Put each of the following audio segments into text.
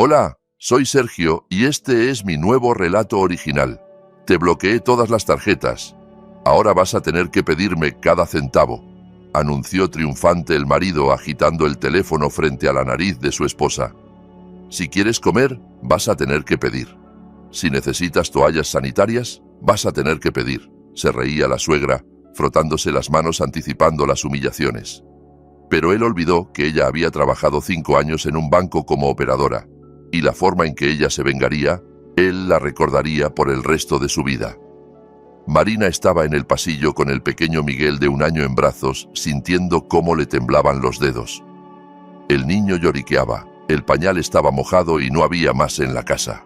Hola, soy Sergio y este es mi nuevo relato original. Te bloqueé todas las tarjetas. Ahora vas a tener que pedirme cada centavo, anunció triunfante el marido agitando el teléfono frente a la nariz de su esposa. Si quieres comer, vas a tener que pedir. Si necesitas toallas sanitarias, vas a tener que pedir, se reía la suegra, frotándose las manos anticipando las humillaciones. Pero él olvidó que ella había trabajado 5 años en un banco como operadora, y la forma en que ella se vengaría, él la recordaría por el resto de su vida. Marina estaba en el pasillo con el pequeño Miguel de 1 año en brazos, sintiendo cómo le temblaban los dedos. El niño lloriqueaba, el pañal estaba mojado y no había más en la casa.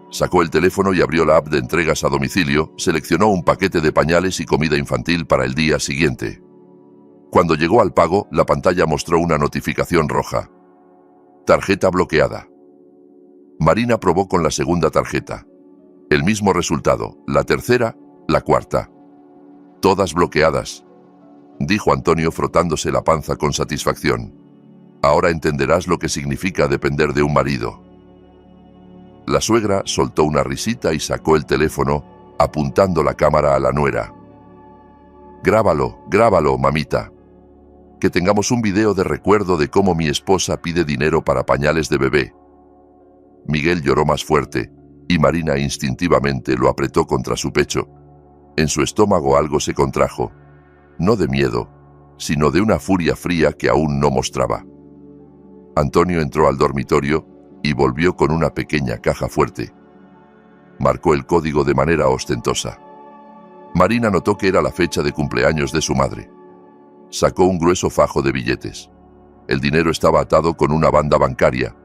Sacó el teléfono y abrió la app de entregas a domicilio, seleccionó un paquete de pañales y comida infantil para el día siguiente. Cuando llegó al pago, la pantalla mostró una notificación roja. Tarjeta bloqueada. Marina probó con la segunda tarjeta. El mismo resultado, la tercera, la cuarta. Todas bloqueadas, dijo Antonio frotándose la panza con satisfacción. Ahora entenderás lo que significa depender de un marido. La suegra soltó una risita y sacó el teléfono, apuntando la cámara a la nuera. Grábalo, mamita. Que tengamos un video de recuerdo de cómo mi esposa pide dinero para pañales de bebé. Miguel lloró más fuerte, y Marina instintivamente lo apretó contra su pecho. En su estómago algo se contrajo, no de miedo, sino de una furia fría que aún no mostraba. Antonio entró al dormitorio y volvió con una pequeña caja fuerte. Marcó el código de manera ostentosa. Marina notó que era la fecha de cumpleaños de su madre. Sacó un grueso fajo de billetes. El dinero estaba atado con una banda bancaria,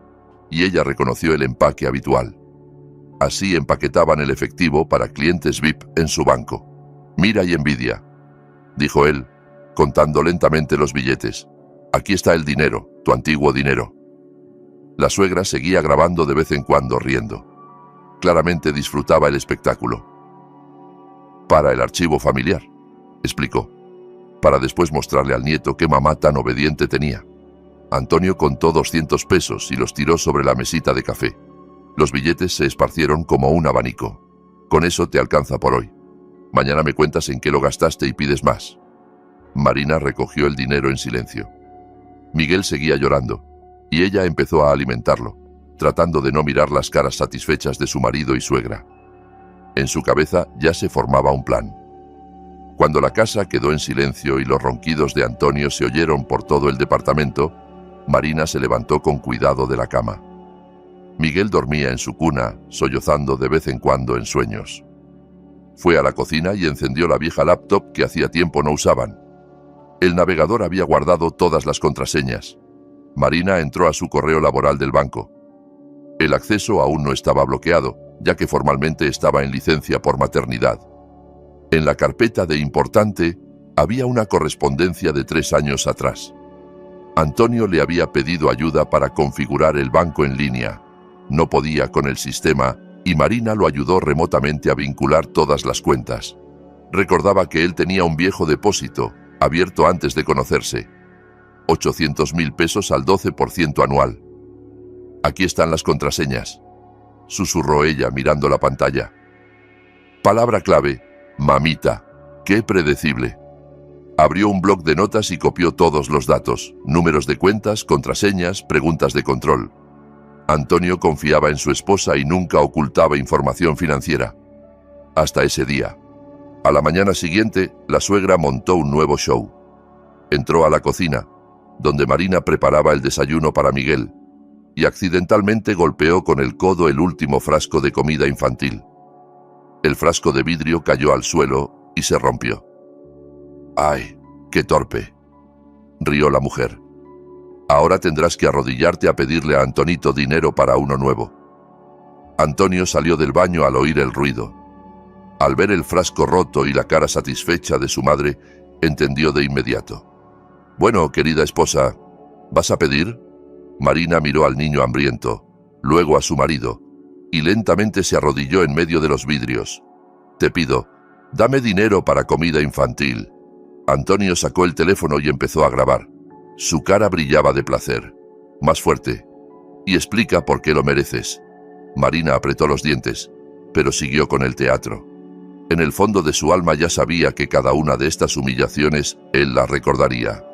y ella reconoció el empaque habitual. Así empaquetaban el efectivo para clientes VIP en su banco. Mira y envidia, dijo él, contando lentamente los billetes. Aquí está el dinero, tu antiguo dinero. La suegra seguía grabando de vez en cuando riendo. Claramente disfrutaba el espectáculo. Para el archivo familiar, explicó, para después mostrarle al nieto qué mamá tan obediente tenía. Antonio contó 200 pesos y los tiró sobre la mesita de café. Los billetes se esparcieron como un abanico. Con eso te alcanza por hoy. Mañana me cuentas en qué lo gastaste y pides más. Marina recogió el dinero en silencio. Miguel seguía llorando, y ella empezó a alimentarlo, tratando de no mirar las caras satisfechas de su marido y suegra. En su cabeza ya se formaba un plan. Cuando la casa quedó en silencio y los ronquidos de Antonio se oyeron por todo el departamento, Marina se levantó con cuidado de la cama. Miguel dormía en su cuna, sollozando de vez en cuando en sueños. Fue a la cocina y encendió la vieja laptop que hacía tiempo no usaban. El navegador había guardado todas las contraseñas. Marina entró a su correo laboral del banco. El acceso aún no estaba bloqueado, ya que formalmente estaba en licencia por maternidad. En la carpeta de importante había una correspondencia de 3 años atrás. Antonio le había pedido ayuda para configurar el banco en línea. No podía con el sistema y Marina lo ayudó remotamente a vincular todas las cuentas. Recordaba que él tenía un viejo depósito, abierto antes de conocerse. 800.000 pesos al 12% anual. Aquí están las contraseñas, susurró ella mirando la pantalla. Palabra clave, mamita. Qué predecible. Abrió un bloc de notas y copió todos los datos, números de cuentas, contraseñas, preguntas de control. Antonio confiaba en su esposa y nunca ocultaba información financiera. Hasta ese día. A la mañana siguiente, la suegra montó un nuevo show. Entró a la cocina, donde Marina preparaba el desayuno para Miguel, y accidentalmente golpeó con el codo el último frasco de comida infantil. El frasco de vidrio cayó al suelo y se rompió. ¡Ay, qué torpe!, rió la mujer. Ahora tendrás que arrodillarte a pedirle a Antonito dinero para uno nuevo. Antonio salió del baño al oír el ruido. Al ver el frasco roto y la cara satisfecha de su madre, entendió de inmediato. Bueno, querida esposa, ¿vas a pedir? Marina miró al niño hambriento, luego a su marido, y lentamente se arrodilló en medio de los vidrios. Te pido, dame dinero para comida infantil. Antonio sacó el teléfono y empezó a grabar. Su cara brillaba de placer. Más fuerte. Y explica por qué lo mereces. Marina apretó los dientes, pero siguió con el teatro. En el fondo de su alma ya sabía que cada una de estas humillaciones él las recordaría.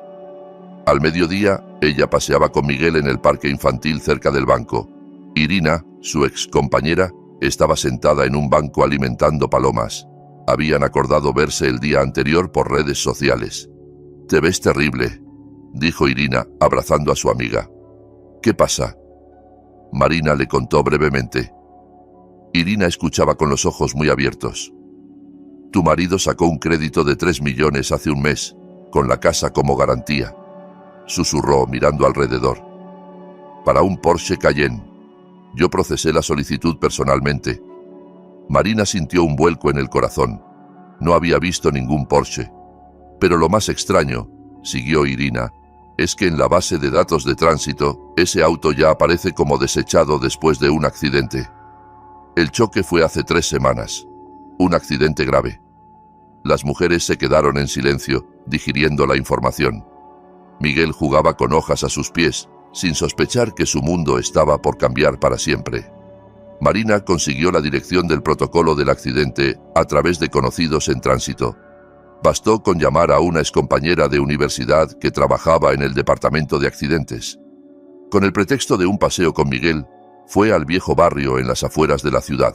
Al mediodía, ella paseaba con Miguel en el parque infantil cerca del banco. Irina, su ex compañera, estaba sentada en un banco alimentando palomas. Habían acordado verse el día anterior por redes sociales. «Te ves terrible», dijo Irina, abrazando a su amiga. «¿Qué pasa?». Marina le contó brevemente. Irina escuchaba con los ojos muy abiertos. «Tu marido sacó un crédito de 3 millones hace un mes, con la casa como garantía», susurró mirando alrededor. «Para un Porsche Cayenne. Yo procesé la solicitud personalmente». Marina sintió un vuelco en el corazón. No había visto ningún Porsche. «Pero lo más extraño», siguió Irina, «es que en la base de datos de tránsito, ese auto ya aparece como desechado después de un accidente. El choque fue hace 3 semanas. Un accidente grave». Las mujeres se quedaron en silencio, digiriendo la información. Miguel jugaba con hojas a sus pies, sin sospechar que su mundo estaba por cambiar para siempre. Marina consiguió la dirección del protocolo del accidente a través de conocidos en tránsito. Bastó con llamar a una excompañera de universidad que trabajaba en el departamento de accidentes. Con el pretexto de un paseo con Miguel, fue al viejo barrio en las afueras de la ciudad.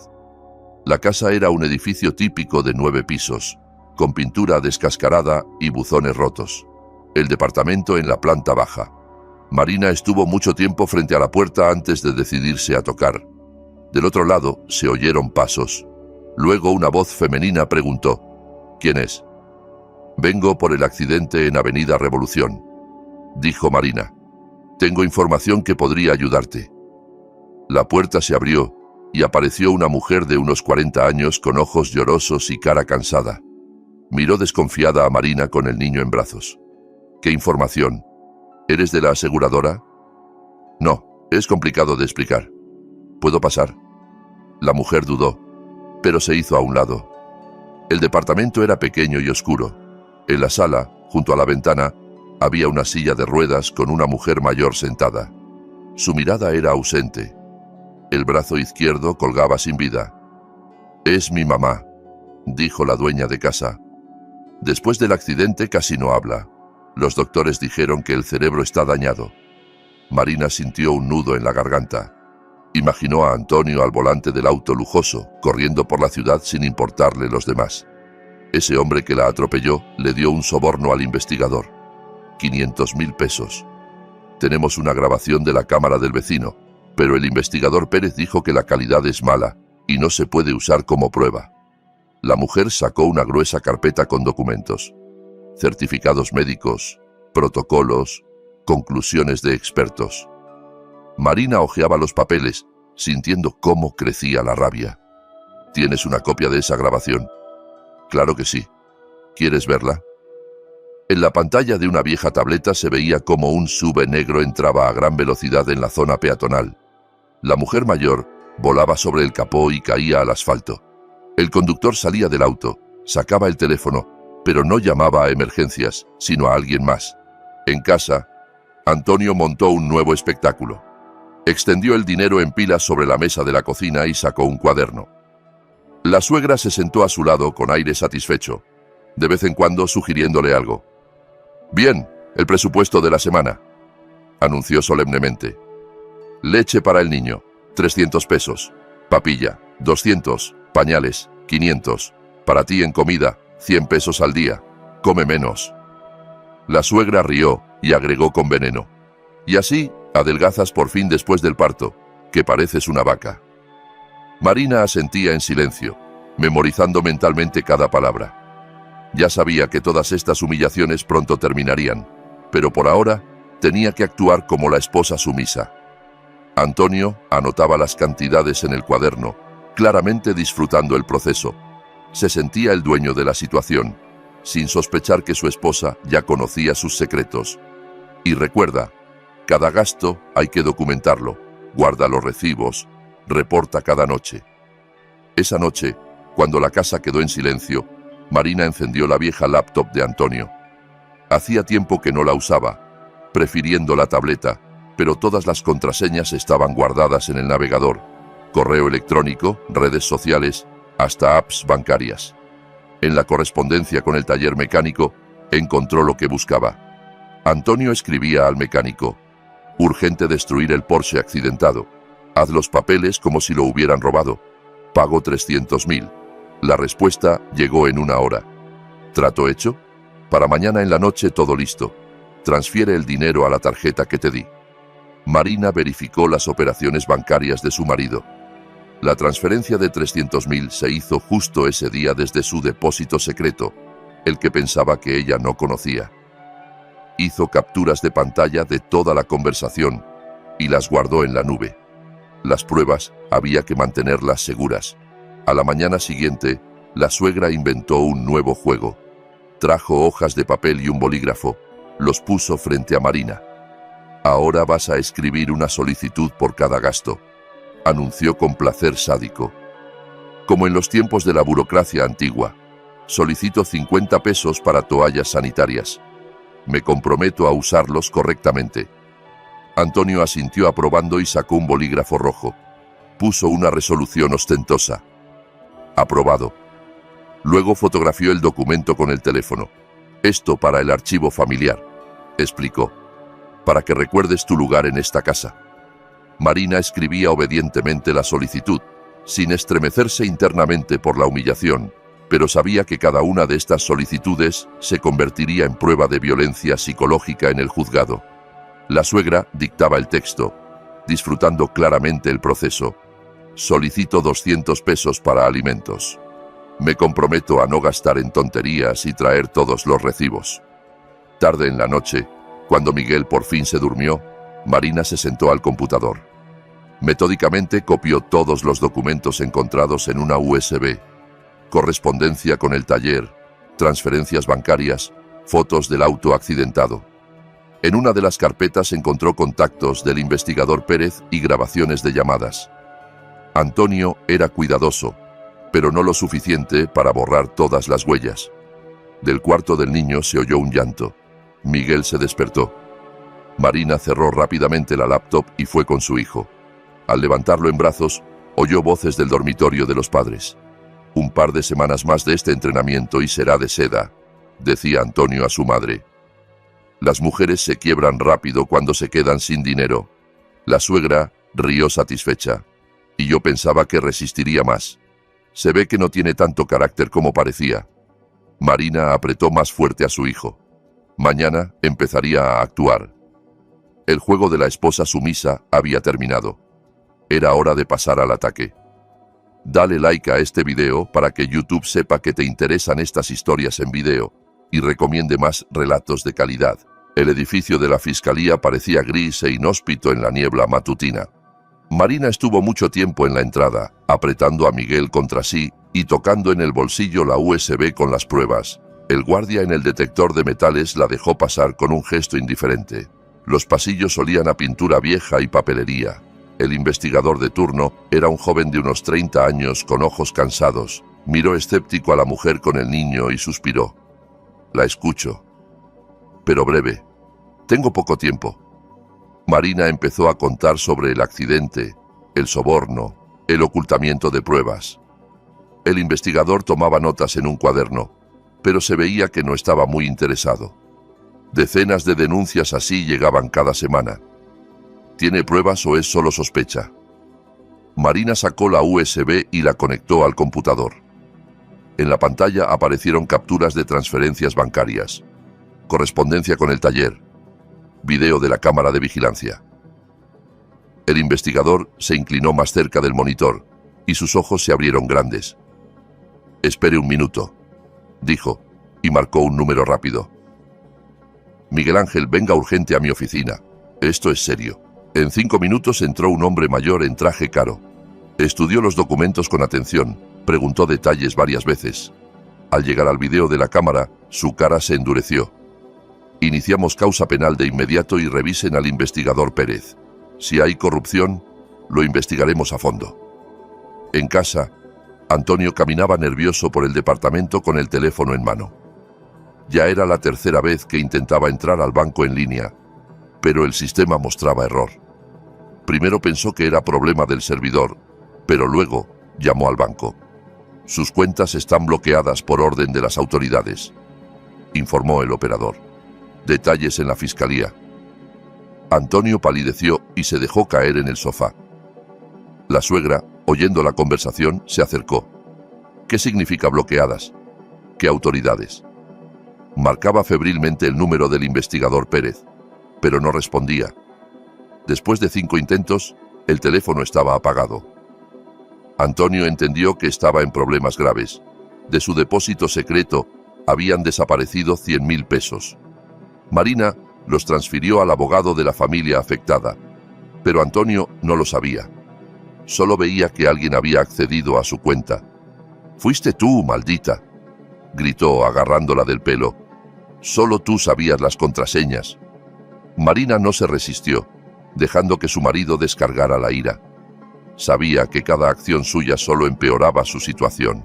La casa era un edificio típico de 9 pisos, con pintura descascarada y buzones rotos. El departamento en la planta baja. Marina estuvo mucho tiempo frente a la puerta antes de decidirse a tocar. Del otro lado se oyeron pasos. Luego una voz femenina preguntó: «¿Quién es?». «Vengo por el accidente en Avenida Revolución», dijo Marina. «Tengo información que podría ayudarte». La puerta se abrió y apareció una mujer de unos 40 años con ojos llorosos y cara cansada. Miró desconfiada a Marina con el niño en brazos. «¿Qué información? ¿Eres de la aseguradora?». «No, es complicado de explicar». «¿Puedo pasar?». La mujer dudó, pero se hizo a un lado. El departamento era pequeño y oscuro. En la sala, junto a la ventana, había una silla de ruedas con una mujer mayor sentada. Su mirada era ausente. El brazo izquierdo colgaba sin vida. «Es mi mamá», dijo la dueña de casa. «Después del accidente casi no habla. Los doctores dijeron que el cerebro está dañado». Marina sintió un nudo en la garganta. Imaginó a Antonio al volante del auto lujoso, corriendo por la ciudad sin importarle los demás. Ese hombre que la atropelló le dio un soborno al investigador. 500.000 pesos. Tenemos una grabación de la cámara del vecino, pero el investigador Pérez dijo que la calidad es mala y no se puede usar como prueba. La mujer sacó una gruesa carpeta con documentos. Certificados médicos, protocolos, conclusiones de expertos. Marina hojeaba los papeles, sintiendo cómo crecía la rabia. ¿Tienes una copia de esa grabación? Claro que sí. ¿Quieres verla? En la pantalla de una vieja tableta se veía cómo un SUV negro entraba a gran velocidad en la zona peatonal. La mujer mayor volaba sobre el capó y caía al asfalto. El conductor salía del auto, sacaba el teléfono, pero no llamaba a emergencias, sino a alguien más. En casa, Antonio montó un nuevo espectáculo. Extendió el dinero en pilas sobre la mesa de la cocina y sacó un cuaderno. La suegra se sentó a su lado con aire satisfecho, de vez en cuando sugiriéndole algo. «Bien, el presupuesto de la semana», anunció solemnemente. «Leche para el niño, 300 pesos. Papilla, 200. Pañales, 500. Para ti en comida, 100 pesos al día. Come menos». La suegra rió y agregó con veneno: «Y así adelgazas por fin después del parto, que pareces una vaca». Marina asentía en silencio, memorizando mentalmente cada palabra. Ya sabía que todas estas humillaciones pronto terminarían, pero por ahora tenía que actuar como la esposa sumisa. Antonio anotaba las cantidades en el cuaderno, claramente disfrutando el proceso. Se sentía el dueño de la situación, sin sospechar que su esposa ya conocía sus secretos. Y recuerda, cada gasto hay que documentarlo, guarda los recibos, reporta cada noche. Esa noche, cuando la casa quedó en silencio, Marina encendió la vieja laptop de Antonio. Hacía tiempo que no la usaba, prefiriendo la tableta, pero todas las contraseñas estaban guardadas en el navegador, correo electrónico, redes sociales, hasta apps bancarias. En la correspondencia con el taller mecánico, encontró lo que buscaba. Antonio escribía al mecánico: urgente destruir el Porsche accidentado. Haz los papeles como si lo hubieran robado. Pago 300.000. La respuesta llegó en 1 hora. ¿Trato hecho? Para mañana en la noche todo listo. Transfiere el dinero a la tarjeta que te di. Marina verificó las operaciones bancarias de su marido. La transferencia de 300.000 se hizo justo ese día desde su depósito secreto, el que pensaba que ella no conocía. Hizo capturas de pantalla de toda la conversación y las guardó en la nube. Las pruebas había que mantenerlas seguras. A la mañana siguiente, la suegra inventó un nuevo juego. Trajo hojas de papel y un bolígrafo. Los puso frente a Marina. Ahora vas a escribir una solicitud por cada gasto, anunció con placer sádico. Como en los tiempos de la burocracia antigua, solicito 50 pesos para toallas sanitarias. Me comprometo a usarlos correctamente. Antonio asintió aprobando y sacó un bolígrafo rojo. Puso una resolución ostentosa. Aprobado. Luego fotografió el documento con el teléfono. Esto para el archivo familiar, explicó, para que recuerdes tu lugar en esta casa. Marina escribía obedientemente la solicitud, sin estremecerse internamente por la humillación, pero sabía que cada una de estas solicitudes se convertiría en prueba de violencia psicológica en el juzgado. La suegra dictaba el texto, disfrutando claramente el proceso. Solicito 200 pesos para alimentos. Me comprometo a no gastar en tonterías y traer todos los recibos. Tarde en la noche, cuando Miguel por fin se durmió, Marina se sentó al computador. Metódicamente copió todos los documentos encontrados en una USB. Correspondencia con el taller, transferencias bancarias, fotos del auto accidentado. En una de las carpetas encontró contactos del investigador Pérez y grabaciones de llamadas. Antonio era cuidadoso, pero no lo suficiente para borrar todas las huellas. Del cuarto del niño se oyó un llanto. Miguel se despertó. Marina cerró rápidamente la laptop y fue con su hijo. Al levantarlo en brazos, oyó voces del dormitorio de los padres. Un par de semanas más de este entrenamiento y será de seda, decía Antonio a su madre. Las mujeres se quiebran rápido cuando se quedan sin dinero. La suegra rió satisfecha. Y yo pensaba que resistiría más. Se ve que no tiene tanto carácter como parecía. Marina apretó más fuerte a su hijo. Mañana empezaría a actuar. El juego de la esposa sumisa había terminado. Era hora de pasar al ataque. Dale like a este video para que YouTube sepa que te interesan estas historias en video y recomiende más relatos de calidad. El edificio de la fiscalía parecía gris e inhóspito en la niebla matutina. Marina estuvo mucho tiempo en la entrada, apretando a Miguel contra sí y tocando en el bolsillo la USB con las pruebas. El guardia en el detector de metales la dejó pasar con un gesto indiferente. Los pasillos olían a pintura vieja y papelería. El investigador de turno era un joven de unos 30 años con ojos cansados. Miró escéptico a la mujer con el niño y suspiró. La escucho. Pero breve. Tengo poco tiempo. Marina empezó a contar sobre el accidente, el soborno, el ocultamiento de pruebas. El investigador tomaba notas en un cuaderno, pero se veía que no estaba muy interesado. Decenas de denuncias así llegaban cada semana. ¿Tiene pruebas o es solo sospecha? Marina sacó la USB y la conectó al computador. En la pantalla aparecieron capturas de transferencias bancarias, correspondencia con el taller, video de la cámara de vigilancia. El investigador se inclinó más cerca del monitor y sus ojos se abrieron grandes. Espere un minuto, dijo, y marcó un número rápido. Miguel Ángel, venga urgente a mi oficina. Esto es serio. En 5 minutos entró un hombre mayor en traje caro. Estudió los documentos con atención, preguntó detalles varias veces. Al llegar al video de la cámara, su cara se endureció. Iniciamos causa penal de inmediato y revisen al investigador Pérez. Si hay corrupción, lo investigaremos a fondo. En casa, Antonio caminaba nervioso por el departamento con el teléfono en mano. Ya era la tercera vez que intentaba entrar al banco en línea, pero el sistema mostraba error. Primero pensó que era problema del servidor, pero luego llamó al banco. Sus cuentas están bloqueadas por orden de las autoridades, informó el operador. Detalles en la fiscalía. Antonio palideció y se dejó caer en el sofá. La suegra, oyendo la conversación, se acercó. ¿Qué significa bloqueadas? ¿Qué autoridades? Marcaba febrilmente el número del investigador Pérez, pero no respondía. Después de 5 intentos, el teléfono estaba apagado. Antonio entendió que estaba en problemas graves. De su depósito secreto habían desaparecido 100.000 pesos. Marina los transfirió al abogado de la familia afectada, pero Antonio no lo sabía. Solo veía que alguien había accedido a su cuenta. «Fuiste tú, maldita», gritó agarrándola del pelo. «Solo tú sabías las contraseñas». Marina no se resistió, dejando que su marido descargara la ira. Sabía que cada acción suya solo empeoraba su situación.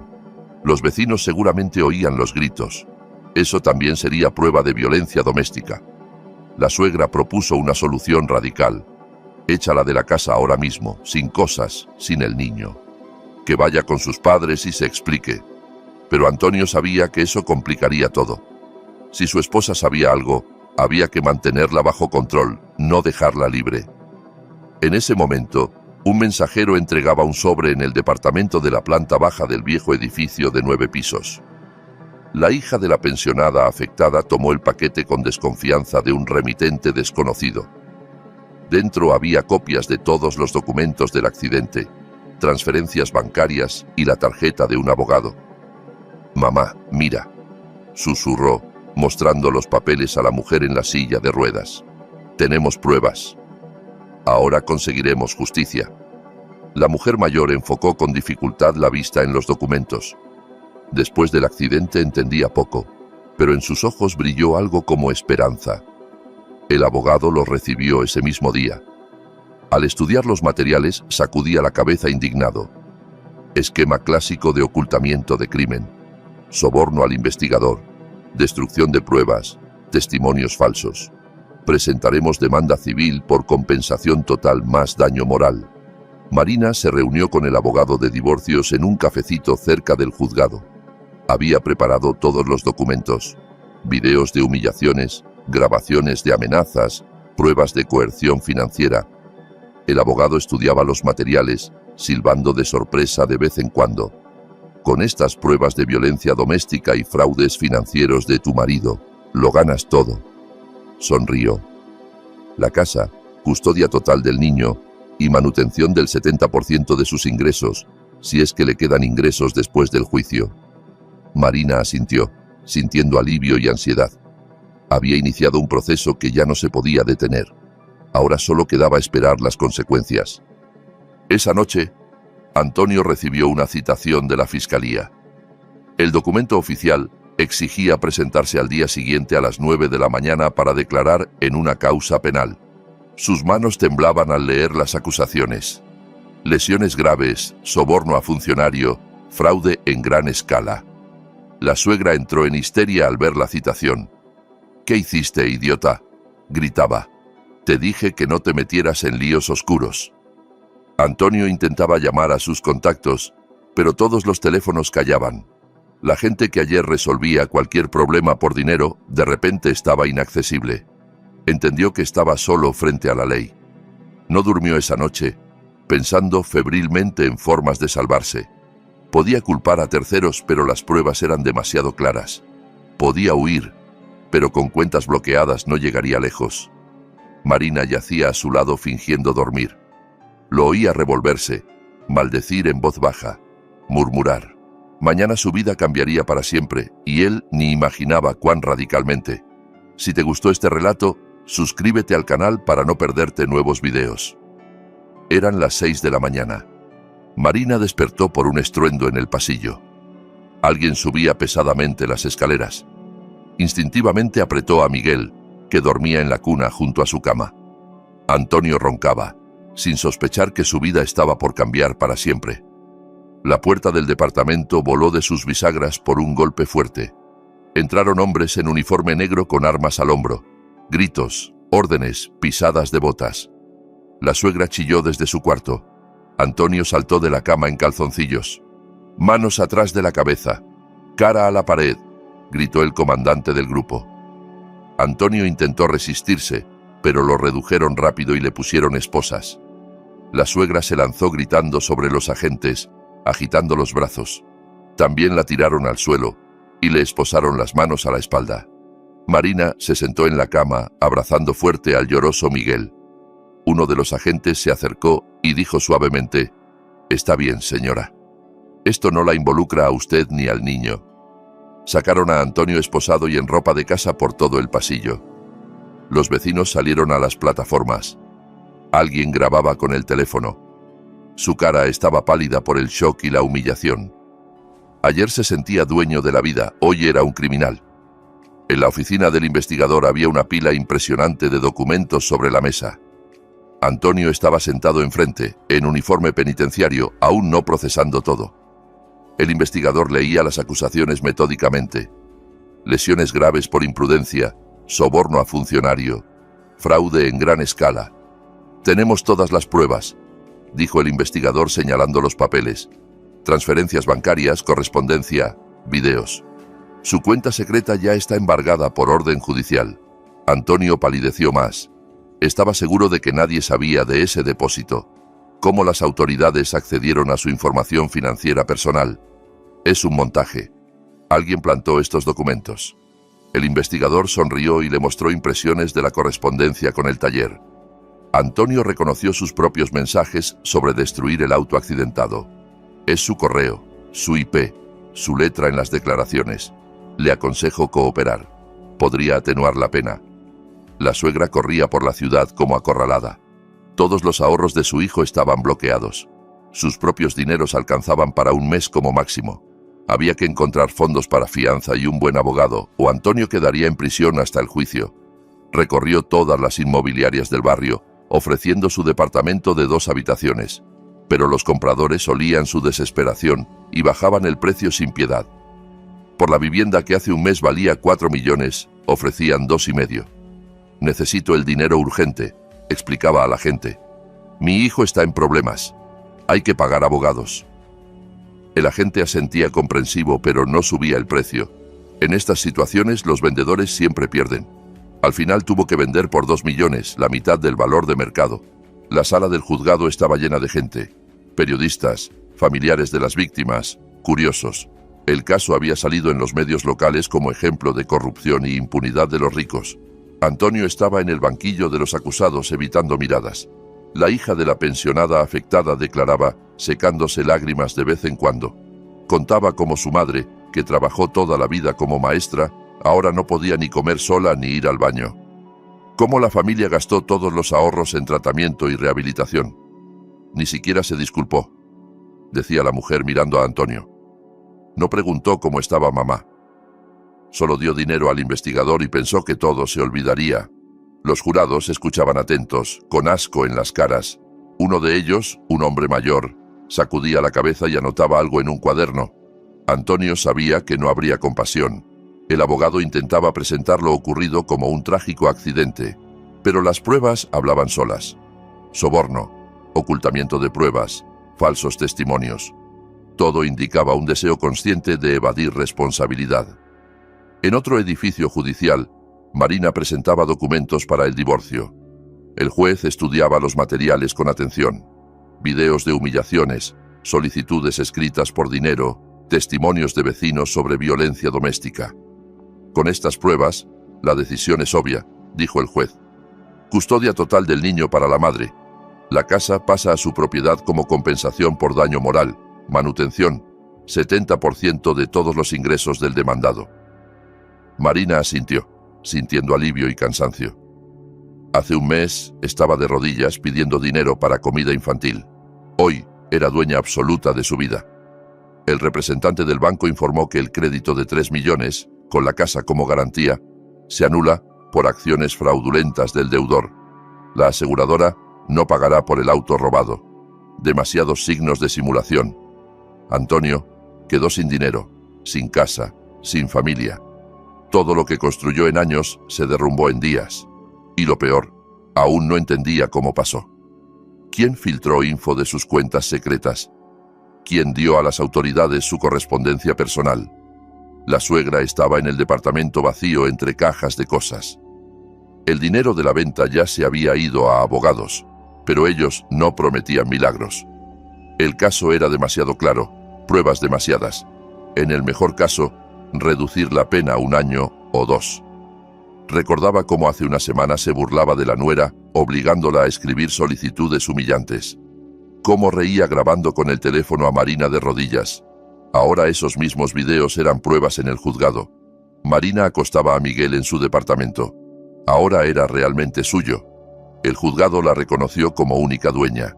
Los vecinos seguramente oían los gritos. Eso también sería prueba de violencia doméstica. La suegra propuso una solución radical. Échala de la casa ahora mismo, sin cosas, sin el niño. Que vaya con sus padres y se explique. Pero Antonio sabía que eso complicaría todo. Si su esposa sabía algo, había que mantenerla bajo control, no dejarla libre. En ese momento, un mensajero entregaba un sobre en el departamento de la planta baja del viejo edificio de 9 pisos. La hija de la pensionada afectada tomó el paquete con desconfianza de un remitente desconocido. Dentro había copias de todos los documentos del accidente, transferencias bancarias y la tarjeta de un abogado. «Mamá, mira», susurró, mostrando los papeles a la mujer en la silla de ruedas. «Tenemos pruebas. Ahora conseguiremos justicia». La mujer mayor enfocó con dificultad la vista en los documentos. Después del accidente entendía poco, pero en sus ojos brilló algo como esperanza. El abogado los recibió ese mismo día. Al estudiar los materiales, sacudía la cabeza indignado. Esquema clásico de ocultamiento de crimen. Soborno al investigador. Destrucción de pruebas. Testimonios falsos. Presentaremos demanda civil por compensación total más daño moral. Marina se reunió con el abogado de divorcios en un cafecito cerca del juzgado. Había preparado todos los documentos. Videos de humillaciones, grabaciones de amenazas, pruebas de coerción financiera. El abogado estudiaba los materiales, silbando de sorpresa de vez en cuando. «Con estas pruebas de violencia doméstica y fraudes financieros de tu marido, lo ganas todo». Sonrió. La casa, custodia total del niño y manutención del 70% de sus ingresos, si es que le quedan ingresos después del juicio. Marina asintió, sintiendo alivio y ansiedad. Había iniciado un proceso que ya no se podía detener. Ahora solo quedaba esperar las consecuencias. Esa noche, Antonio recibió una citación de la fiscalía. El documento oficial exigía presentarse al día siguiente a las 9 de la mañana para declarar en una causa penal. Sus manos temblaban al leer las acusaciones. Lesiones graves, soborno a funcionario, fraude en gran escala. La suegra entró en histeria al ver la citación. «¿Qué hiciste, idiota?», gritaba. «Te dije que no te metieras en líos oscuros». Antonio intentaba llamar a sus contactos, pero todos los teléfonos callaban. La gente que ayer resolvía cualquier problema por dinero, de repente estaba inaccesible. Entendió que estaba solo frente a la ley. No durmió esa noche, pensando febrilmente en formas de salvarse. Podía culpar a terceros, pero las pruebas eran demasiado claras. Podía huir, pero con cuentas bloqueadas no llegaría lejos. Marina yacía a su lado fingiendo dormir. Lo oía revolverse, maldecir en voz baja, murmurar. Mañana su vida cambiaría para siempre, y él ni imaginaba cuán radicalmente. Si te gustó este relato, suscríbete al canal para no perderte nuevos videos. Eran las 6 de la mañana. Marina despertó por un estruendo en el pasillo. Alguien subía pesadamente las escaleras. Instintivamente apretó a Miguel, que dormía en la cuna junto a su cama. Antonio roncaba, sin sospechar que su vida estaba por cambiar para siempre. La puerta del departamento voló de sus bisagras por un golpe fuerte. Entraron hombres en uniforme negro con armas al hombro. Gritos, Órdenes, pisadas de botas. La suegra chilló desde su cuarto. Antonio saltó de la cama en calzoncillos. Manos atrás de la cabeza. Cara a la pared, gritó el comandante del grupo. Antonio intentó resistirse, pero lo redujeron rápido y le pusieron esposas. La suegra se lanzó gritando sobre los agentes, agitando los brazos. También la tiraron al suelo y le esposaron las manos a la espalda. Marina se sentó en la cama, abrazando fuerte al lloroso Miguel. Uno de los agentes se acercó y dijo suavemente: «Está bien, señora. Esto no la involucra a usted ni al niño». Sacaron a Antonio esposado y en ropa de casa por todo el pasillo. Los vecinos salieron a las plataformas. Alguien grababa con el teléfono. Su cara estaba pálida por el shock y la humillación. Ayer se sentía dueño de la vida, hoy era un criminal. En la oficina del investigador había una pila impresionante de documentos sobre la mesa. Antonio estaba sentado enfrente, en uniforme penitenciario, aún no procesando todo. El investigador leía las acusaciones metódicamente. Lesiones graves por imprudencia, soborno a funcionario, fraude en gran escala. «Tenemos todas las pruebas», dijo el investigador señalando los papeles. Transferencias bancarias, correspondencia, videos. Su cuenta secreta ya está embargada por orden judicial. Antonio palideció más. Estaba seguro de que nadie sabía de ese depósito. ¿Cómo las autoridades accedieron a su información financiera personal? Es un montaje. Alguien plantó estos documentos. El investigador sonrió y le mostró impresiones de la correspondencia con el taller. Antonio reconoció sus propios mensajes sobre destruir el auto accidentado. Es su correo, su IP, su letra en las declaraciones. Le aconsejo cooperar. Podría atenuar la pena. La suegra corría por la ciudad como acorralada. Todos los ahorros de su hijo estaban bloqueados. Sus propios dineros alcanzaban para un mes como máximo. Había que encontrar fondos para fianza y un buen abogado, o Antonio quedaría en prisión hasta el juicio. Recorrió todas las inmobiliarias del barrio, ofreciendo su departamento de 2 habitaciones. Pero los compradores olían su desesperación y bajaban el precio sin piedad. Por la vivienda que hace un mes valía 4 millones, ofrecían 2,5. «Necesito el dinero urgente», explicaba a la gente. «Mi hijo está en problemas. Hay que pagar abogados». El agente asentía comprensivo, pero no subía el precio. En estas situaciones los vendedores siempre pierden. Al final tuvo que vender por 2 millones, la mitad del valor de mercado. La sala del juzgado estaba llena de gente. Periodistas, familiares de las víctimas, curiosos. El caso había salido en los medios locales como ejemplo de corrupción y impunidad de los ricos. Antonio estaba en el banquillo de los acusados evitando miradas. La hija de la pensionada afectada declaraba, secándose lágrimas de vez en cuando. Contaba cómo su madre, que trabajó toda la vida como maestra, ahora no podía ni comer sola ni ir al baño. Cómo la familia gastó todos los ahorros en tratamiento y rehabilitación. Ni siquiera se disculpó, decía la mujer mirando a Antonio. No preguntó cómo estaba mamá. Solo dio dinero al investigador y pensó que todo se olvidaría. Los jurados escuchaban atentos, con asco en las caras. Uno de ellos, un hombre mayor, sacudía la cabeza y anotaba algo en un cuaderno. Antonio sabía que no habría compasión. El abogado intentaba presentar lo ocurrido como un trágico accidente, pero las pruebas hablaban solas. Soborno, ocultamiento de pruebas, falsos testimonios. Todo indicaba un deseo consciente de evadir responsabilidad. En otro edificio judicial, Marina presentaba documentos para el divorcio. El juez estudiaba los materiales con atención. Videos de humillaciones, solicitudes escritas por dinero, testimonios de vecinos sobre violencia doméstica. Con estas pruebas, la decisión es obvia, dijo el juez. Custodia total del niño para la madre. La casa pasa a su propiedad como compensación por daño moral. Manutención, 70% de todos los ingresos del demandado. Marina asintió, sintiendo alivio y cansancio. Hace un mes estaba de rodillas pidiendo dinero para comida infantil. Hoy era dueña absoluta de su vida. El representante del banco informó que el crédito de 3 millones, con la casa como garantía, se anula por acciones fraudulentas del deudor. La aseguradora no pagará por el auto robado. Demasiados signos de simulación. Antonio quedó sin dinero, sin casa, sin familia. Todo lo que construyó en años se derrumbó en días. Y lo peor, aún no entendía cómo pasó. ¿Quién filtró info de sus cuentas secretas? ¿Quién dio a las autoridades su correspondencia personal? La suegra estaba en el departamento vacío entre cajas de cosas. El dinero de la venta ya se había ido a abogados, pero ellos no prometían milagros. El caso era demasiado claro, pruebas demasiadas. En el mejor caso, reducir la pena 1 año o 2. Recordaba cómo hace una semana se burlaba de la nuera, obligándola a escribir solicitudes humillantes. Cómo reía grabando con el teléfono a Marina de rodillas. Ahora esos mismos videos eran pruebas en el juzgado. Marina acostaba a Miguel en su departamento. Ahora era realmente suyo. El juzgado la reconoció como única dueña.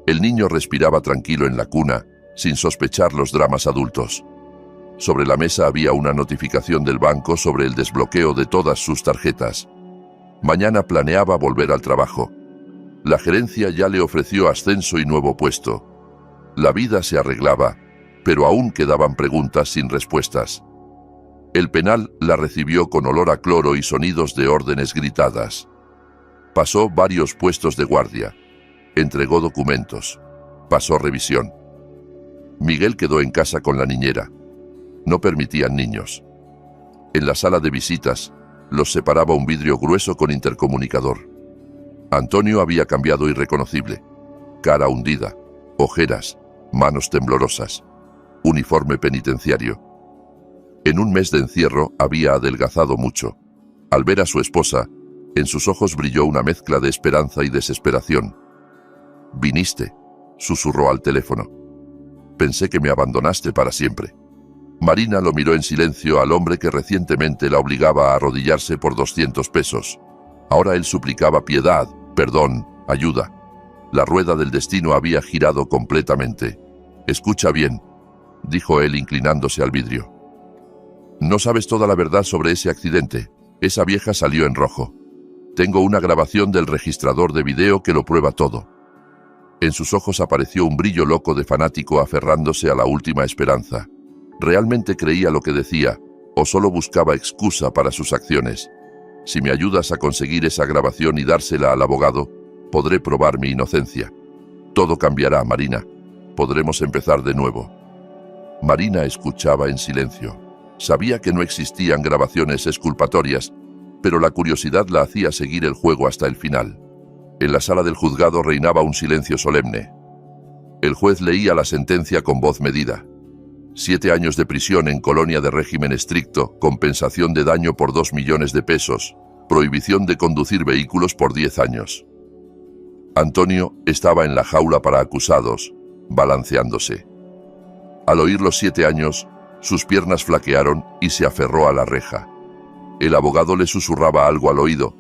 El niño respiraba tranquilo en la cuna, sin sospechar los dramas adultos. Sobre la mesa había una notificación del banco sobre el desbloqueo de todas sus tarjetas. Mañana planeaba volver al trabajo. La gerencia ya le ofreció ascenso y nuevo puesto. La vida se arreglaba, pero aún quedaban preguntas sin respuestas. El penal la recibió con olor a cloro y sonidos de órdenes gritadas. Pasó varios puestos de guardia. Entregó documentos. Pasó revisión. Miguel quedó en casa con la niñera. No permitían niños. En la sala de visitas, los separaba un vidrio grueso con intercomunicador. Antonio había cambiado irreconocible. Cara hundida, ojeras, manos temblorosas. Uniforme penitenciario. En un mes de encierro había adelgazado mucho. Al ver a su esposa, en sus ojos brilló una mezcla de esperanza y desesperación. «Viniste», susurró al teléfono. «Pensé que me abandonaste para siempre». Marina lo miró en silencio al hombre que recientemente la obligaba a arrodillarse por 200 pesos. Ahora él suplicaba piedad, perdón, ayuda. La rueda del destino había girado completamente. «Escucha bien», dijo él inclinándose al vidrio. «No sabes toda la verdad sobre ese accidente. Esa vieja salió en rojo. Tengo una grabación del registrador de video que lo prueba todo». En sus ojos apareció un brillo loco de fanático aferrándose a la última esperanza. ¿Realmente creía lo que decía, o solo buscaba excusa para sus acciones? Si me ayudas a conseguir esa grabación y dársela al abogado, podré probar mi inocencia. Todo cambiará, Marina. Podremos empezar de nuevo. Marina escuchaba en silencio. Sabía que no existían grabaciones exculpatorias, pero la curiosidad la hacía seguir el juego hasta el final. En la sala del juzgado reinaba un silencio solemne. El juez leía la sentencia con voz medida. 7 años de prisión en colonia de régimen estricto, compensación de daño por 2 millones de pesos, prohibición de conducir vehículos por 10 años. Antonio estaba en la jaula para acusados, balanceándose. Al oír los 7 años, sus piernas flaquearon y se aferró a la reja. El abogado le susurraba algo al oído,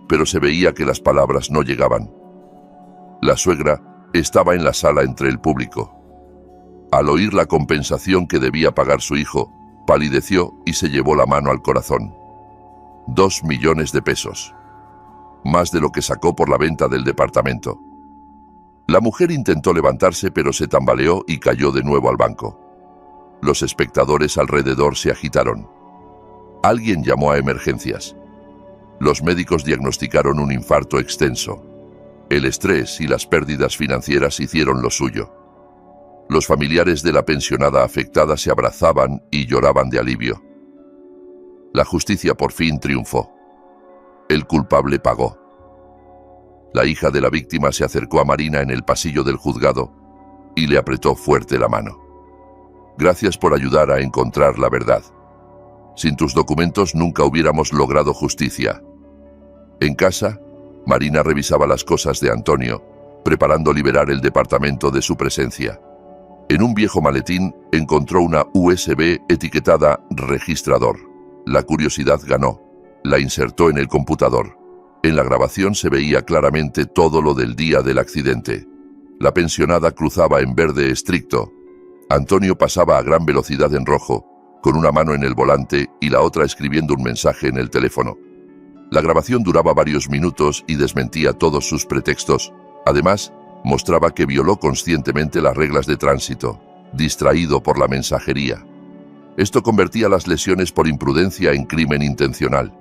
pero se veía que las palabras no llegaban. La suegra estaba en la sala entre el público. Al oír la compensación que debía pagar su hijo, palideció y se llevó la mano al corazón. 2 millones de pesos. Más de lo que sacó por la venta del departamento. La mujer intentó levantarse, pero se tambaleó y cayó de nuevo al banco. Los espectadores alrededor se agitaron. Alguien llamó a emergencias. Los médicos diagnosticaron un infarto extenso. El estrés y las pérdidas financieras hicieron lo suyo. Los familiares de la pensionada afectada se abrazaban y lloraban de alivio. La justicia por fin triunfó. El culpable pagó. La hija de la víctima se acercó a Marina en el pasillo del juzgado y le apretó fuerte la mano. «Gracias por ayudar a encontrar la verdad. Sin tus documentos nunca hubiéramos logrado justicia». En casa, Marina revisaba las cosas de Antonio, preparando liberar el departamento de su presencia. En un viejo maletín encontró una USB etiquetada registrador. La curiosidad ganó. La insertó en el computador. En la grabación se veía claramente todo lo del día del accidente. La pensionada cruzaba en verde estricto. Antonio pasaba a gran velocidad en rojo, con una mano en el volante y la otra escribiendo un mensaje en el teléfono. La grabación duraba varios minutos y desmentía todos sus pretextos. Además, mostraba que violó conscientemente las reglas de tránsito, distraído por la mensajería. Esto convertía las lesiones por imprudencia en crimen intencional.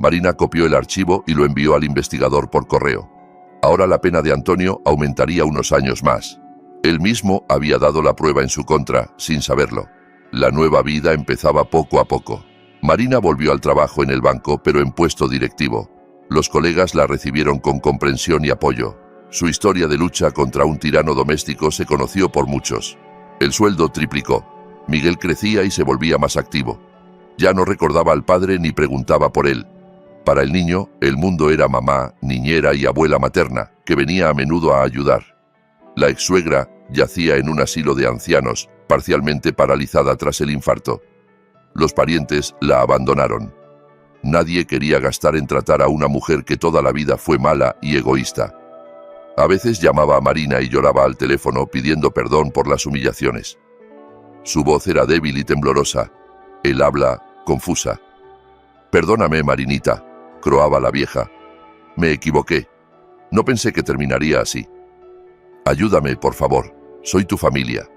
Marina copió el archivo y lo envió al investigador por correo. Ahora la pena de Antonio aumentaría unos años más. Él mismo había dado la prueba en su contra, sin saberlo. La nueva vida empezaba poco a poco. Marina volvió al trabajo en el banco, pero en puesto directivo. Los colegas la recibieron con comprensión y apoyo. Su historia de lucha contra un tirano doméstico se conoció por muchos. El sueldo triplicó. Miguel crecía y se volvía más activo. Ya no recordaba al padre ni preguntaba por él. Para el niño, el mundo era mamá, niñera y abuela materna, que venía a menudo a ayudar. La exsuegra yacía en un asilo de ancianos, parcialmente paralizada tras el infarto. Los parientes la abandonaron. Nadie quería gastar en tratar a una mujer que toda la vida fue mala y egoísta. A veces llamaba a Marina y lloraba al teléfono pidiendo perdón por las humillaciones. Su voz era débil y temblorosa. El habla confusa. «Perdóname, Marinita», croaba la vieja. «Me equivoqué. No pensé que terminaría así. Ayúdame, por favor. Soy tu familia».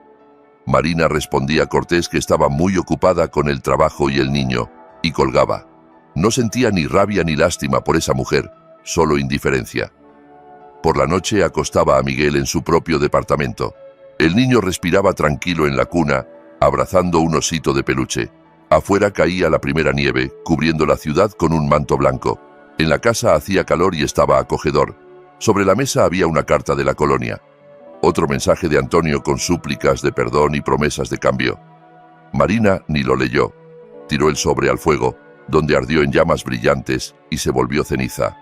Marina respondía cortés que estaba muy ocupada con el trabajo y el niño, y colgaba. No sentía ni rabia ni lástima por esa mujer, solo indiferencia. Por la noche acostaba a Miguel en su propio departamento. El niño respiraba tranquilo en la cuna, abrazando un osito de peluche. Afuera caía la primera nieve, cubriendo la ciudad con un manto blanco. En la casa hacía calor y estaba acogedor. Sobre la mesa había una carta de la colonia. Otro mensaje de Antonio con súplicas de perdón y promesas de cambio. Marina ni lo leyó. Tiró el sobre al fuego, donde ardió en llamas brillantes y se volvió ceniza.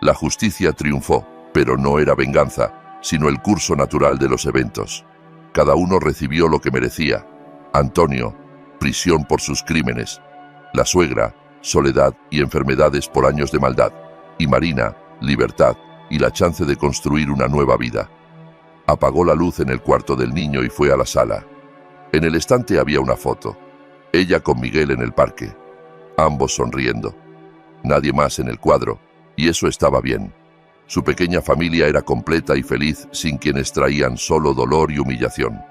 La justicia triunfó, pero no era venganza, sino el curso natural de los eventos. Cada uno recibió lo que merecía. Antonio, prisión por sus crímenes. La suegra, soledad y enfermedades por años de maldad. Y Marina, libertad y la chance de construir una nueva vida. Apagó la luz en el cuarto del niño y fue a la sala. En el estante había una foto. Ella con Miguel en el parque. Ambos sonriendo. Nadie más en el cuadro, y eso estaba bien. Su pequeña familia era completa y feliz sin quienes traían solo dolor y humillación.